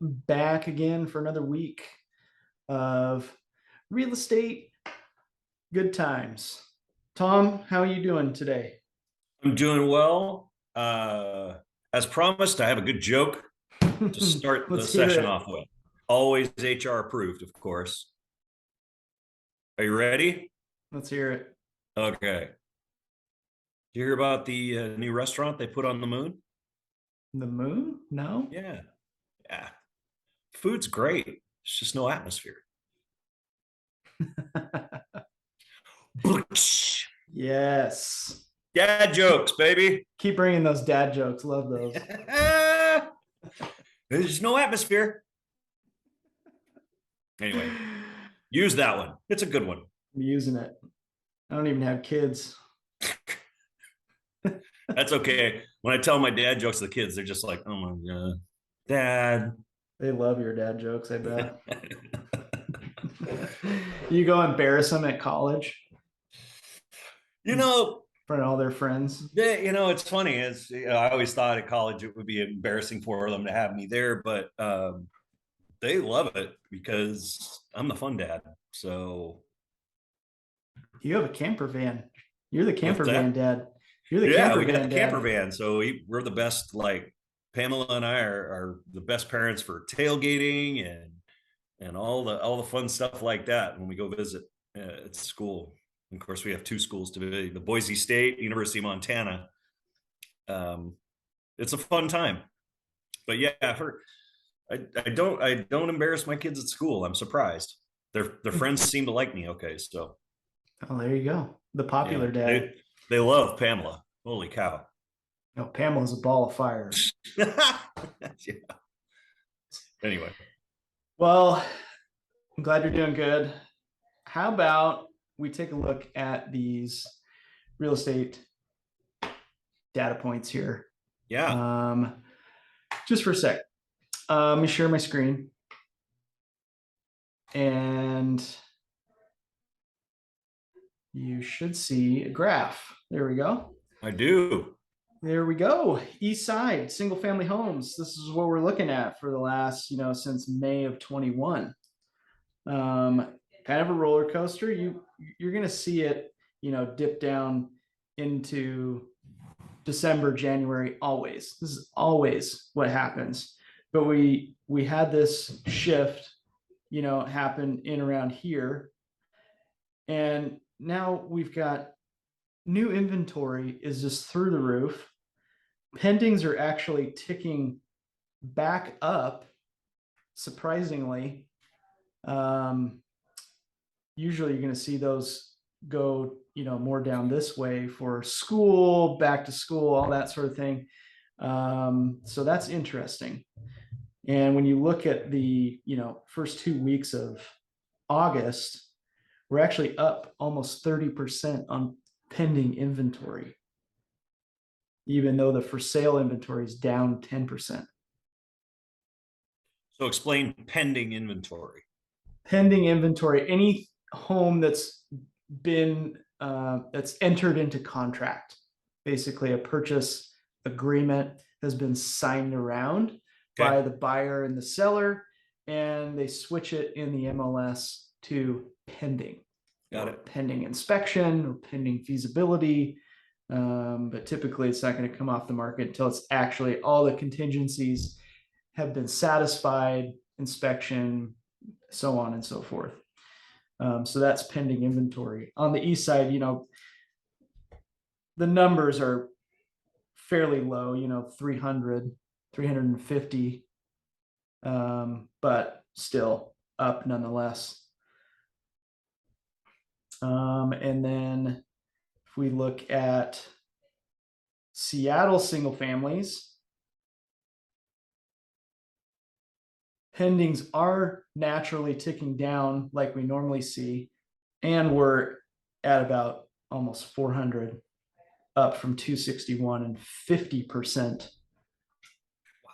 back again for another week of real estate good times. Tom, how are you doing today? I'm doing well. As promised, I have a good joke to start the Let's hear session it. off with. Always HR approved, of course. Are you ready? Let's hear it. Okay. Did you hear about the new restaurant they put on the moon? The moon? No? Yeah. Yeah. Food's great. It's just no atmosphere. Yes. Dad Keep jokes, baby. keep bringing those dad jokes. Love those. There's no atmosphere. Anyway, I'm use that one. It's a good one. using it. I don't even have kids. That's okay. When I tell my dad jokes to the kids, they're just like, "Oh my god, dad." They love your dad jokes, I bet. You go embarrass them at college you in know, front of all their friends. it's funny. I always thought at college it would be embarrassing for them to have me there, but they love it because I'm the fun dad. So You have a camper van. You're the what's camper van that? dad. You're the Yeah, camper we got the van camper dad. van, so we're the best. Like Pamela and I are the best parents for tailgating and all the fun stuff like that when we go visit at school. And of course, we have two schools to visit: the Boise State, University of Montana. Um, it's a fun time. But yeah, I don't embarrass my kids at school. I'm surprised. Their friends seem to like me. Okay, so Oh, there you go. The yeah, popular dad. they love Pamela. Holy cow! No, Pamela's a ball of fire. Yeah. Anyway, Well, I'm glad you're doing good. How about we take a look at these real estate data points here? yeah, Um, just for a sec. Let me share my screen. And you should see a graph. There we go. I do. There we go. East side, single family homes. This is what we're looking at for the last, since May of 21. Kind of a roller coaster. You're going to see it, dip down into December, January, always. This is always what happens. But we had this shift, happen in around here. And now we've got new inventory is just through the roof. Pendings are actually ticking back up, surprisingly. Um, Usually you're going to see those go, more down this way for school, back to school, all that sort of thing. So that's interesting. And when you look at the, first 2 weeks of August, we're actually up almost 30% on pending inventory, even though the for sale inventory is down 10%. So explain pending inventory. Pending inventory, any home that's entered into contract, basically a purchase agreement has been signed around by Okay, the buyer and the seller, and they switch it in the MLS to pending got or it. pending inspection or pending feasibility. But typically it's not going to come off the market until it's actually all the contingencies have been satisfied, inspection, so on and so forth. So that's pending inventory. On the east side, the numbers are fairly low, 300, 350, but still up nonetheless. And then if we look at Seattle single families, pendings are naturally ticking down like we normally see, and we're at about almost 400, up from 261 and 50%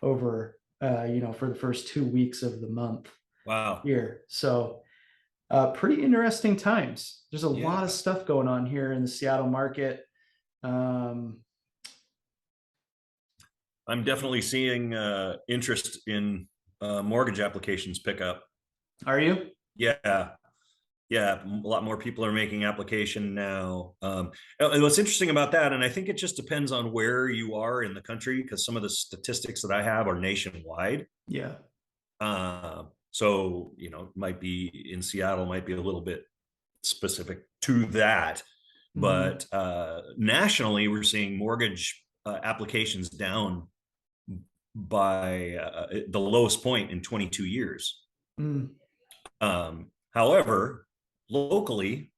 over, for the first 2 weeks of the month Wow. here. So pretty interesting times. There's a lot of Yeah. stuff going on here in the Seattle market. I'm definitely seeing interest in mortgage applications pick up. Are you? Yeah. Yeah, a lot more people are making application now. And what's interesting about that, and I think it just depends on where you are in the country, because some of the statistics that I have are nationwide. Yeah. So, might be in Seattle, might be a little bit specific to that. But nationally, we're seeing mortgage applications down by the lowest point in 22 years. However, locally,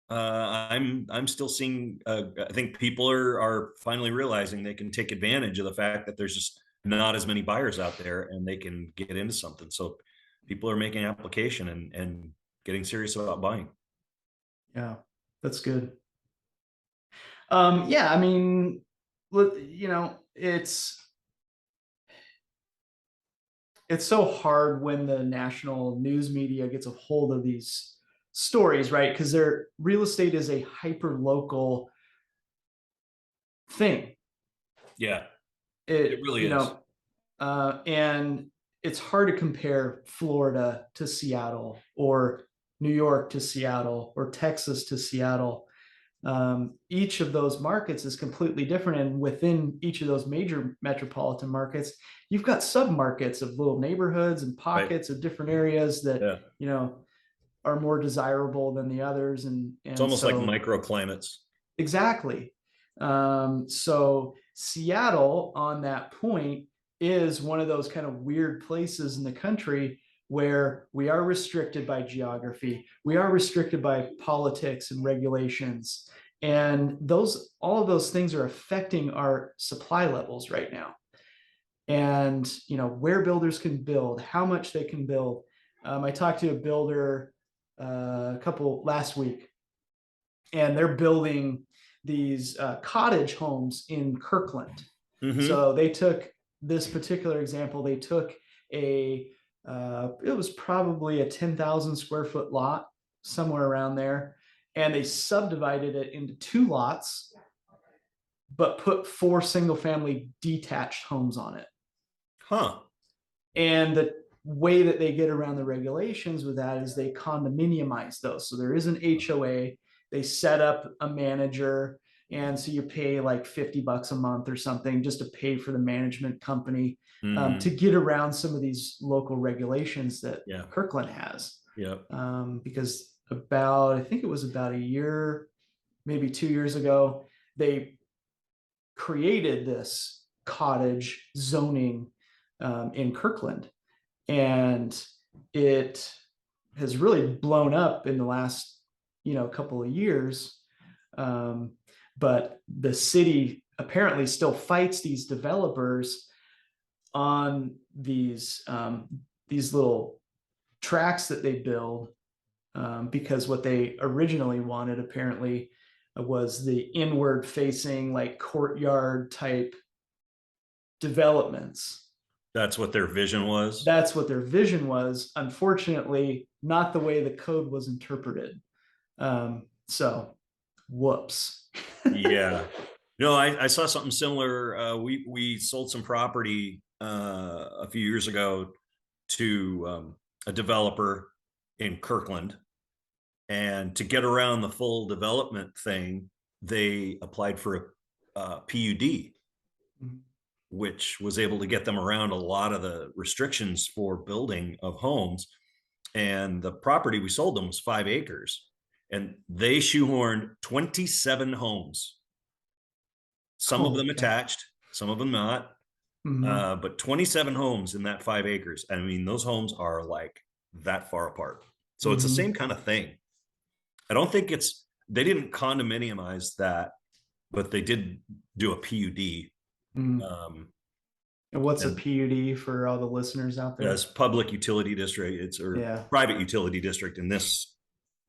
I'm still seeing. I think people are finally realizing they can take advantage of the fact that there's just not as many buyers out there, and they can get into something. So people are making application and getting serious about buying. Yeah, that's good. Yeah, I mean, it's so hard when the national news media gets a hold of these stories, right? Because their real estate is a hyper local thing. Yeah, it It, really is. and it's hard to compare Florida to Seattle or New York to Seattle or Texas to Seattle. Each of those markets is completely different. And within each of those major metropolitan markets, you've got sub-markets of little neighborhoods and pockets of different areas that, Yeah. are more desirable than the others. It's And almost like so microclimates. exactly. So Seattle on that point is one of those kind of weird places in the country where we are restricted by geography. We are restricted by politics and regulations. And all of those things are affecting our supply levels right now. And, where builders can build, how much they can build. I talked to a builder a couple last week, and they're building these cottage homes in Kirkland. So they took this particular example. They took it was probably a 10,000 square foot lot, somewhere around there, and they subdivided it into 2 lots, but put 4 single family detached homes on it. And the way that they get around the regulations with that is they condominiumize those. So there is an HOA. They set up a manager, and so you pay like $50 a month or something just to pay for the management company to get around some of these local regulations that Kirkland has. Because I think it was about a year, maybe 2 years ago, they created this cottage zoning in Kirkland, and it has really blown up in the last couple of years. But the city apparently still fights these developers on these little tracks that they build, because what they originally wanted apparently was the inward facing, like courtyard type developments. That's what their vision was. That's what their vision was. Unfortunately, not the way the code was interpreted. So, whoops. Yeah. No, I saw something similar. We sold some property a few years ago to a developer in Kirkland, and to get around the full development thing, they applied for a PUD, which was able to get them around a lot of the restrictions for building of homes. And the property we sold them was 5 acres, and they shoehorned 27 homes. Some of them attached, some of them not, but 27 homes in that 5 acres. I mean, those homes are like that far apart. So it's the same kind of thing. I don't think they didn't condominiumize that, but they did do a PUD. And what's a PUD for all the listeners out there? Yes, public utility district. It's private utility district in this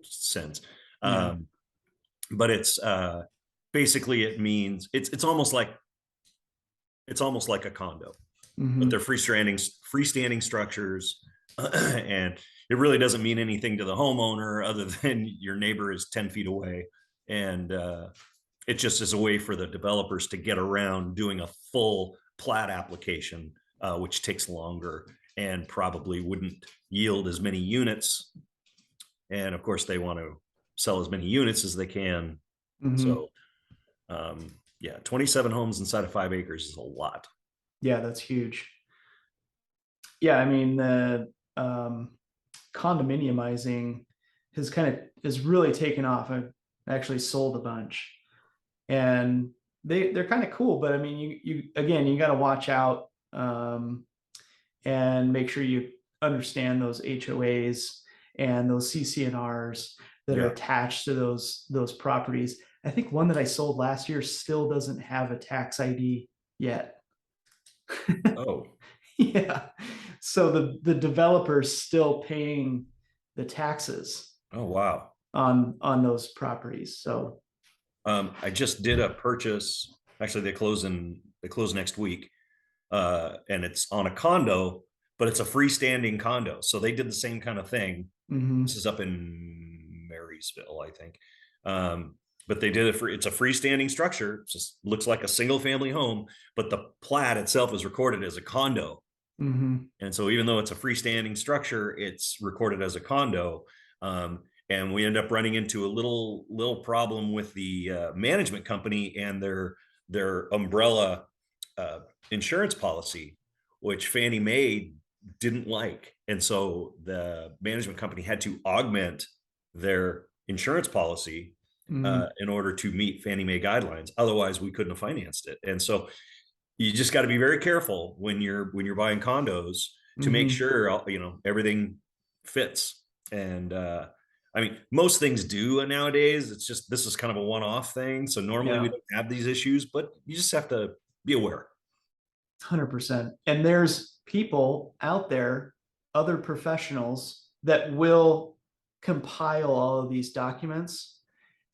sense. But it's basically, it means it's almost like a condo, but they're freestanding structures, and it really doesn't mean anything to the homeowner other than your neighbor is 10 feet away, and it just is a way for the developers to get around doing a full plat application, which takes longer. and probably wouldn't yield as many units. And of course, they want to sell as many units as they can. Mhm. So, yeah, 27 homes inside of 5 acres is a lot. Yeah, that's huge. Yeah, I mean the condominiumizing has really taken off. I've actually sold a bunch, and they're kind of cool. But I mean, you again, you got to watch out, and make sure you understand those HOAs and those CCNRs that are Yeah. attached to those properties. I think one that I sold last year still doesn't have a tax ID yet. Oh, Yeah. So the developer's still paying the taxes oh, wow. on those properties. So I just did a purchase. Actually, they close next week. And it's on a condo, but it's a freestanding condo. So they did the same kind of thing. This mhm, is up in Marysville, I think. But they did it for it's a freestanding structure. It just looks like a single family home, but the plat itself is recorded as a condo. mhm, And so even though it's a freestanding structure, it's recorded as a condo. And we end up running into a little problem with the management company and their umbrella uh, insurance policy, which Fannie Mae didn't like. And so the management company had to augment their insurance policy mhm. in order to meet Fannie Mae guidelines. Otherwise, we couldn't have financed it. And so you just got to be very careful when you're buying condos to make Mhm. sure everything fits. And I mean, most things do nowadays. It's just this is kind of a one-off thing. So normally we Yeah, don't have these issues, but you just have to be aware. 100%. And there's people out there, other professionals that will compile all of these documents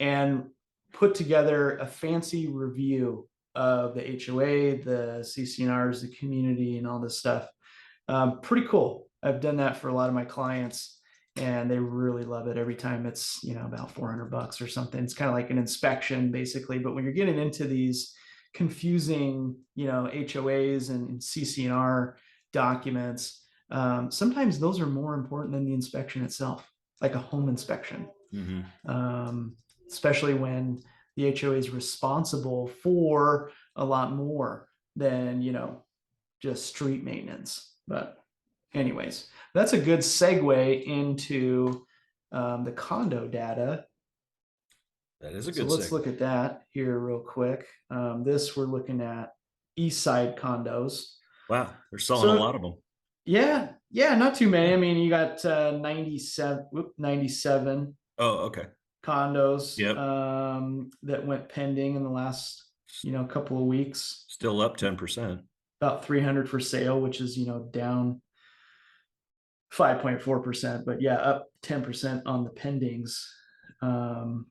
and put together a fancy review of the HOA, the CCNRs, the community, and all this stuff. Pretty cool. I've done that for a lot of my clients, and they really love it. Every time it's about $400 or something. It's kind of like an inspection basically. But when you're getting into these confusing HOAs and CCNR documents, sometimes those are more important than the inspection itself, like a home inspection, Mm-hmm. um, especially when the HOA is responsible for a lot more than just street maintenance. But anyways, that's a good segue into the condo data. That is a So good let's segue. look at that here real quick. This we're looking at East Side condos. Wow, they're selling a So lot of them. yeah, not too many. Yeah. I mean, you got 97 Oh, okay. condos Yep. that went pending in the last couple of weeks. Still up 10%. About 300 for sale, which is down 5.4%, but yeah, up 10% on the pendings. Um,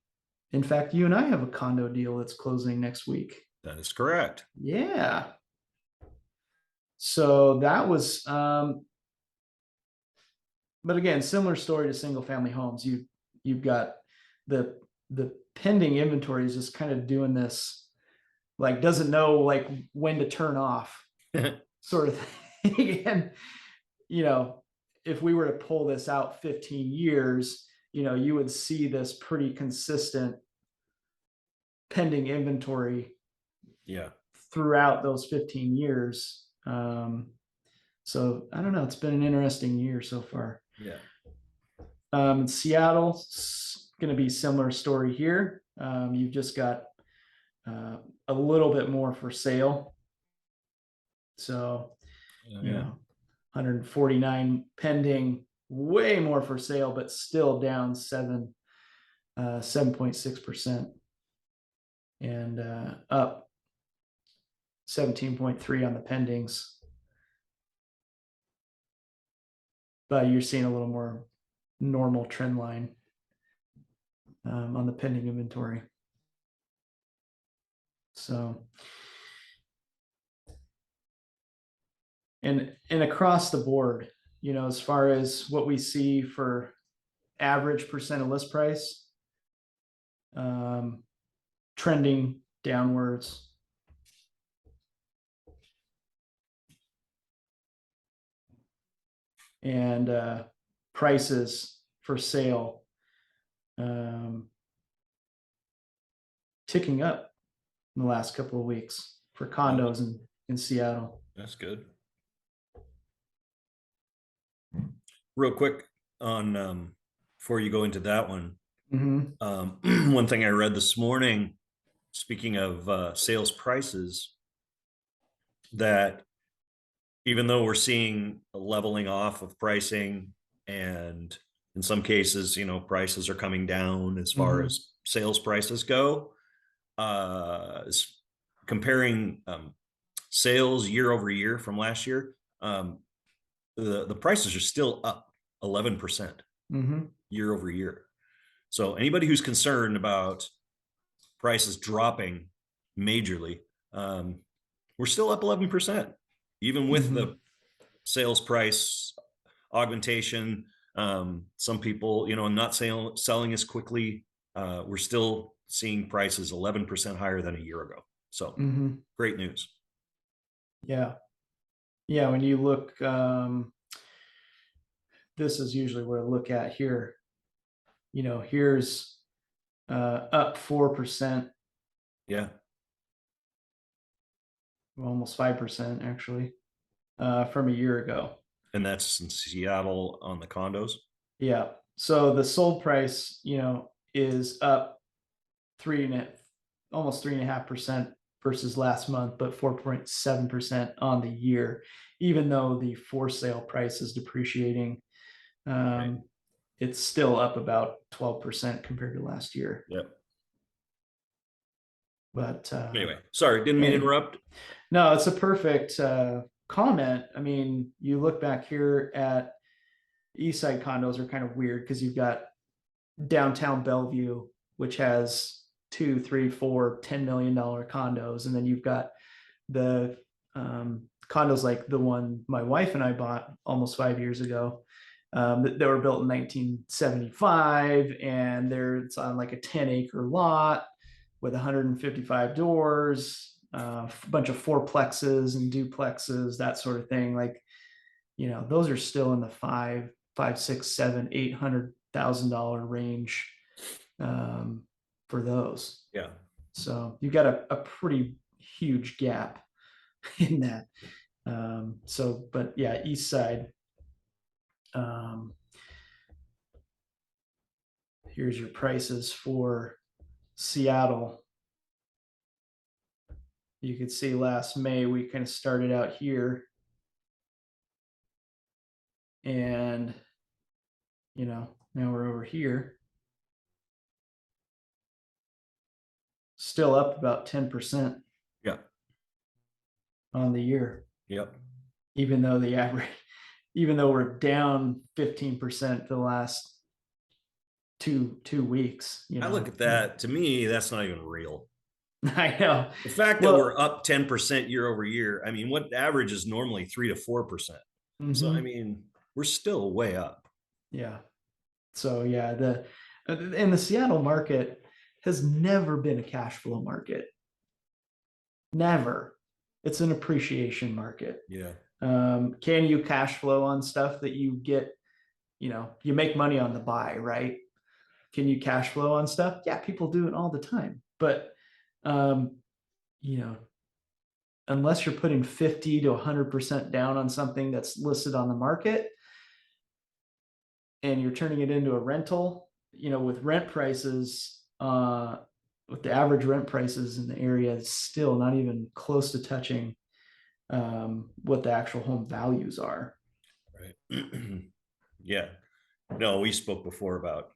in fact, you and I have a condo deal that's closing next week. That is correct. Yeah. So that was, but again, similar story to single family homes. You've got the pending inventory is just kind of doing this, like doesn't know like when to turn off sort of thing. And if we were to pull this out 15 years, you would see this pretty consistent pending inventory Yeah. throughout those 15 years. So I don't know. It's been an interesting year so far. Yeah. Seattle, it's going to be similar story here. You've just got a little bit more for sale. So, Oh, you yeah. know, 149 pending, way more for sale, but still down 7.6%, and up 17.3 on the pendings. But you're seeing a little more normal trend line on the pending inventory. So, and across the board, as far as what we see for average percent of list price, trending downwards. and prices for sale ticking up in the last couple of weeks for condos in Seattle. That's good. Real quick on before you go into that one, one thing I read this morning, speaking of sales prices, that even though we're seeing a leveling off of pricing, and in some cases, prices are coming down as far as sales prices go, comparing sales year over year from last year, the prices are still up 11% year over year. So anybody who's concerned about prices dropping majorly, we're still up 11%, even with the sales price augmentation. Some people, not selling as quickly. We're still seeing prices 11% higher than a year ago. So great news. Yeah. Yeah. When you look, this is usually what I look at here. Here's up 4%. Yeah. Almost 5% actually, from a year ago. And that's in Seattle on the condos. Yeah. So the sold price, is up almost 3.5% versus last month, but 4.7% on the year, even though the for sale price is depreciating. Right. It's still up about 12% compared to last year. Yep. But anyway, sorry, didn't mean to interrupt. No, it's a perfect comment. I mean, you look back here at East Side condos are kind of weird because you've got downtown Bellevue, which has 2, 3, 4, $10 million condos. And then you've got the condos like the one my wife and I bought almost 5 years ago. They were built in 1975, and it's on like a 10-acre lot with 155 doors, a bunch of fourplexes and duplexes, that sort of thing. Like, those are still in the $5, $6, $7, $800,000 range for those. Yeah. So you've got a pretty huge gap in that. But yeah, East Side. Here's your prices for Seattle. You could see last May we kind of started out here, and now we're over here, still up about 10%. Yeah. On the year. Yep. Even though we're down 15% the last two weeks. I look at that, to me, that's not even real. I know. The fact that we're up 10% year over year, I mean, what average is normally 3 to 4%. So, I mean, we're still way up. Yeah. So, yeah, the Seattle market has never been a cash flow market. Never. It's an appreciation market. Yeah. Can you cash flow on stuff that you get, you make money on the buy, right? Can you cash flow on stuff? Yeah, people do it all the time. But, unless you're putting 50 to 100% down on something that's listed on the market and you're turning it into a rental, with rent prices, with the average rent prices in the area, it's still not even close to touching what the actual home values are. Right. Yeah. No, we spoke before about,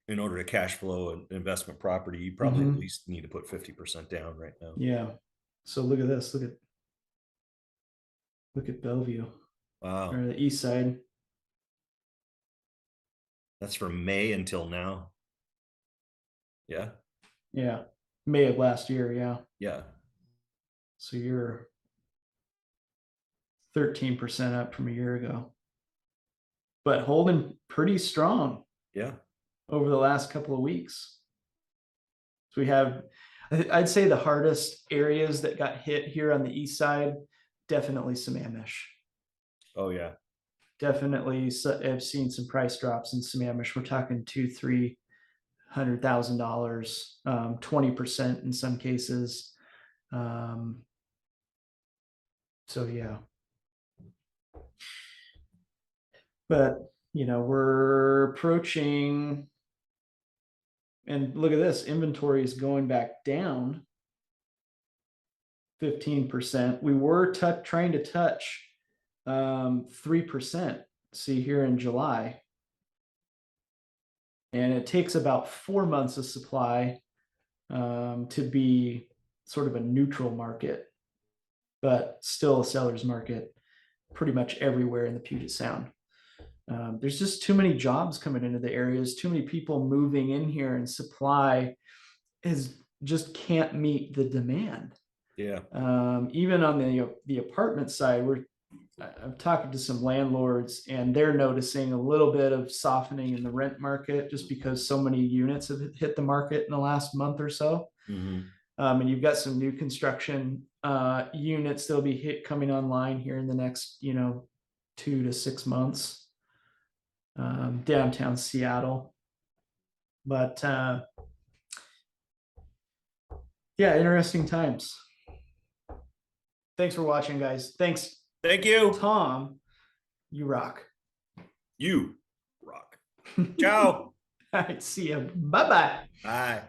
in order to cash flow an investment property, you probably at least need to put 50% down right now. Yeah. So look at this. Look at Bellevue. Wow. Or the East Side. That's from May until now. Yeah. Yeah. May of last year. Yeah. Yeah. So you're 13% up from a year ago, but holding pretty strong. Yeah. Over the last couple of weeks. So we have, I'd say the hardest areas that got hit here on the East Side, definitely Sammamish. Oh yeah. definitely have seen some price drops in Sammamish. We're talking $200,000-$300,000, 20% in some cases. So yeah. But we're approaching, and look at this, inventory is going back down 15%. We were trying to touch 3%, see here in July. And it takes about 4 months of supply to be sort of a neutral market, but still a seller's market pretty much everywhere in the Puget Sound. There's just too many jobs coming into the areas, too many people moving in here, and supply just can't meet the demand. Yeah. Even on the apartment side, I'm talking to some landlords, and they're noticing a little bit of softening in the rent market just because so many units have hit the market in the last month or so. Mm-hmm. And you've got some new construction units that'll be coming online here in the next 2 to 6 months. Downtown Seattle. But yeah, interesting times. Thanks for watching, guys. Thanks. Thank you, Tom. You rock. You rock. Ciao. All right, see ya. Bye-bye. Bye.